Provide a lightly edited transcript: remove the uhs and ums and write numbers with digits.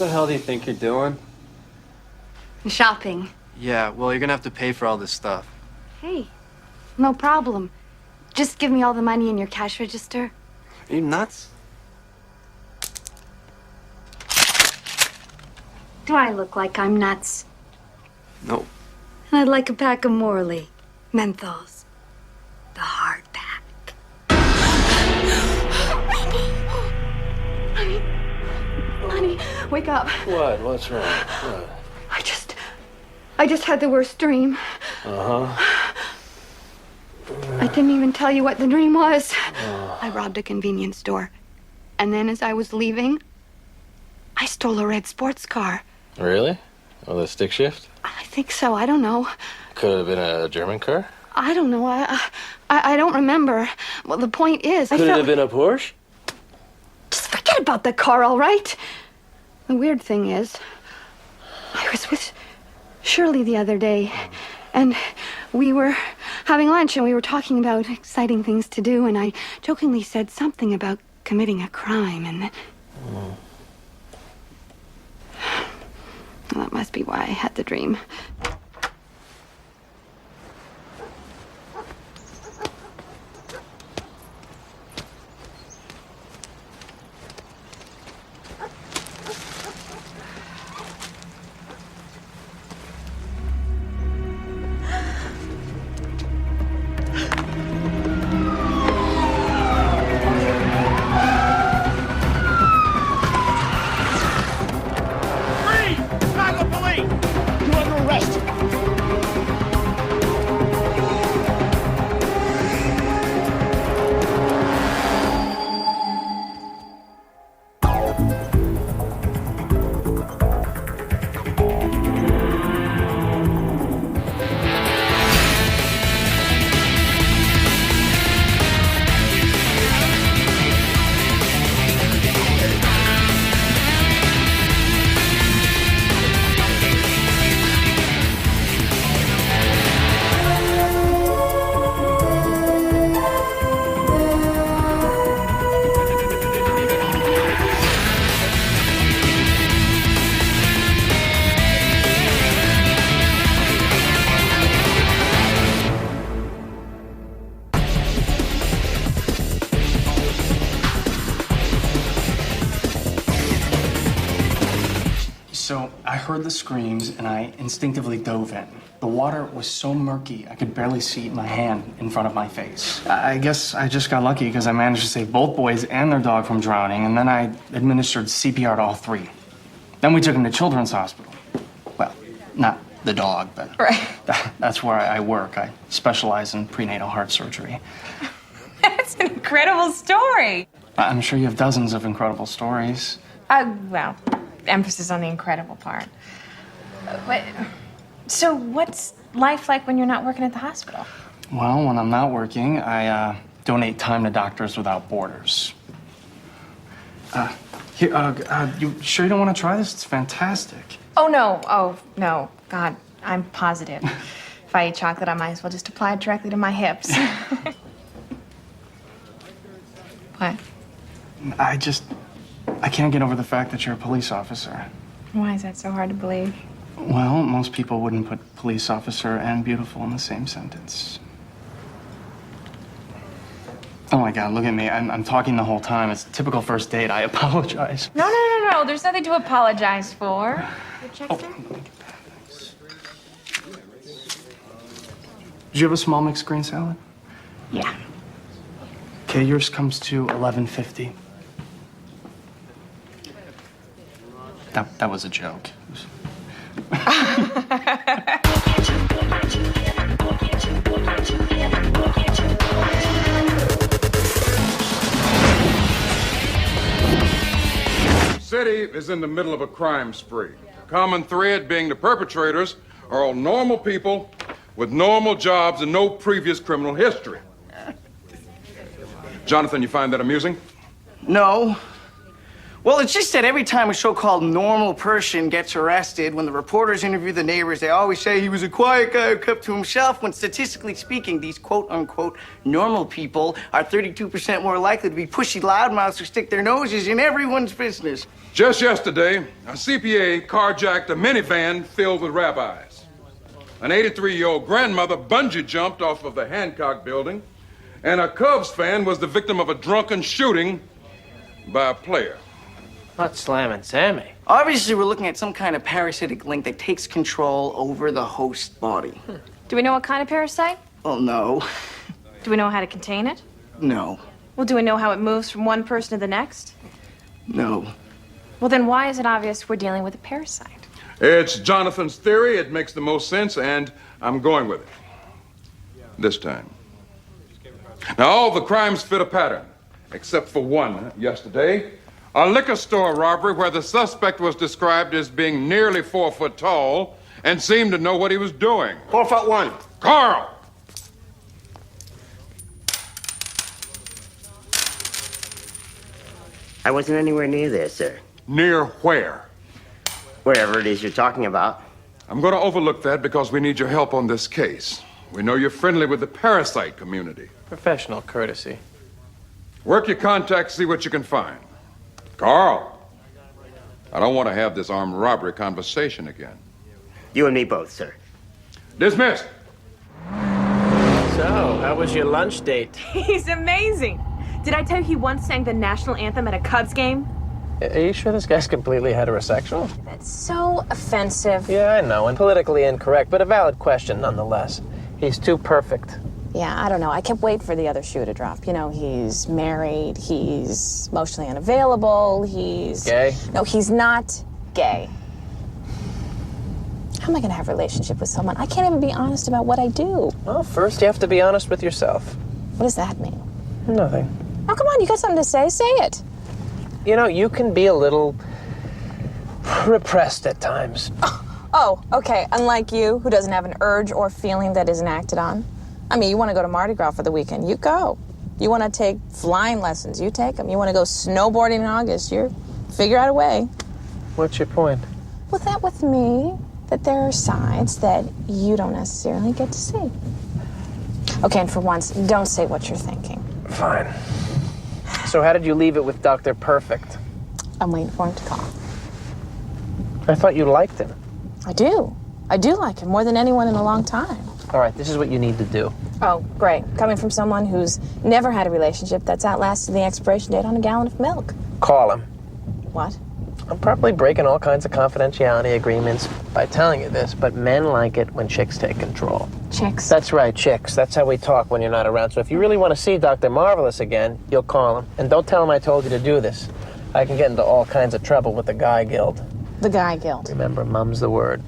the hell do you think you're doing? Shopping. Yeah, well, you're gonna have to pay for all this stuff. Hey, no problem. Just give me all the money in your cash register. Are you nuts? Do I look like I'm nuts? No. And I'd like a pack of Morley. Menthols. The hard pack. Honey, wake up. What? What's wrong? What? I just had the worst dream. Uh-huh. I didn't even tell you what the dream was. I robbed a convenience store. And then as I was leaving, I stole a red sports car. Really? Oh, the stick shift? I think so. I don't know. Could have been a German car? I don't know. I don't remember. Well, the point is, Could it have been a Porsche? Just forget about the car, all right? The weird thing is, I was with Shirley the other day, and we were having lunch, and we were talking about exciting things to do, and I jokingly said something about committing a crime, and then... Well, that must be why I had the dream. So I heard the screams and I instinctively dove in. The water was so murky I could barely see my hand in front of my face. I guess I just got lucky because I managed to save both boys and their dog from drowning, and then I administered CPR to all three. Then we took them to Children's Hospital. Well, not the dog, but right. That's where I work. I specialize in prenatal heart surgery. That's an incredible story. I'm sure you have dozens of incredible stories. Well, emphasis on the incredible part. So what's life like when you're not working at the hospital? Well, when I'm not working, I donate time to Doctors Without Borders. You sure you don't want to try this? It's fantastic. Oh, no. God, I'm positive. If I eat chocolate, I might as well just apply it directly to my hips. What? I can't get over the fact that you're a police officer. Why is that so hard to believe? Well, most people wouldn't put police officer and beautiful in the same sentence. Oh my God, look at me. I'm talking the whole time. It's a typical first date. I apologize. No. There's nothing to apologize for. Your check's there? Thanks. Did you have a small mixed green salad? Yeah. Okay, yours comes to $11.50. That was a joke. City is in the middle of a crime spree. Common thread being the perpetrators are all normal people with normal jobs and no previous criminal history. Jonathan, you find that amusing? No. Well, it's just that every time a so-called normal person gets arrested, when the reporters interview the neighbors, they always say he was a quiet guy who kept to himself, when statistically speaking, these quote-unquote normal people are 32% more likely to be pushy loudmouths who stick their noses in everyone's business. Just yesterday, a CPA carjacked a minivan filled with rabbis. An 83-year-old grandmother bungee jumped off of the Hancock building, and a Cubs fan was the victim of a drunken shooting by a player. Not slamming Sammy. Obviously, we're looking at some kind of parasitic link that takes control over the host body. Do we know what kind of parasite? Oh, no. Do we know how to contain it? No. Well, do we know how it moves from one person to the next? No. Well, then why is it obvious we're dealing with a parasite? It's Jonathan's theory. It makes the most sense, and I'm going with it. This time. Now, all the crimes fit a pattern, except for one yesterday. A liquor store robbery where the suspect was described as being nearly 4 foot tall and seemed to know what he was doing. 4'1". Carl! I wasn't anywhere near there, sir. Near where? Wherever it is you're talking about. I'm going to overlook that because we need your help on this case. We know you're friendly with the parasite community. Professional courtesy. Work your contacts, see what you can find. Carl, I don't want to have this armed robbery conversation again. You and me both, sir. Dismissed. So, how was your lunch date? He's amazing. Did I tell you he once sang the national anthem at a Cubs game? Are you sure this guy's completely heterosexual? That's so offensive. Yeah, I know, and politically incorrect, but a valid question nonetheless. He's too perfect. Yeah, I don't know. I kept waiting for the other shoe to drop. You know, he's married, he's emotionally unavailable, he's... Gay? No, he's not gay. How am I going to have a relationship with someone? I can't even be honest about what I do. Well, first you have to be honest with yourself. What does that mean? Nothing. Oh, come on, you got something to say? Say it. You know, you can be a little repressed at times. Oh, okay. Unlike you, who doesn't have an urge or feeling that isn't acted on. I mean, you want to go to Mardi Gras for the weekend, you go. You want to take flying lessons, you take them. You want to go snowboarding in August, you figure out a way. What's your point? Well, that with me, that there are sides that you don't necessarily get to see. Okay, and for once, don't say what you're thinking. Fine. So how did you leave it with Dr. Perfect? I'm waiting for him to call. I thought you liked him. I do. I do like him more than anyone in a long time. All right, this is what you need to do. Oh, great. Coming from someone who's never had a relationship that's outlasted the expiration date on a gallon of milk. Call him. What? I'm probably breaking all kinds of confidentiality agreements by telling you this, but men like it when chicks take control. Chicks? That's right, chicks. That's how we talk when you're not around. So if you really want to see Dr. Marvelous again, you'll call him. And don't tell him I told you to do this. I can get into all kinds of trouble with the Guy Guild. The Guy Guild. Remember, mum's the word.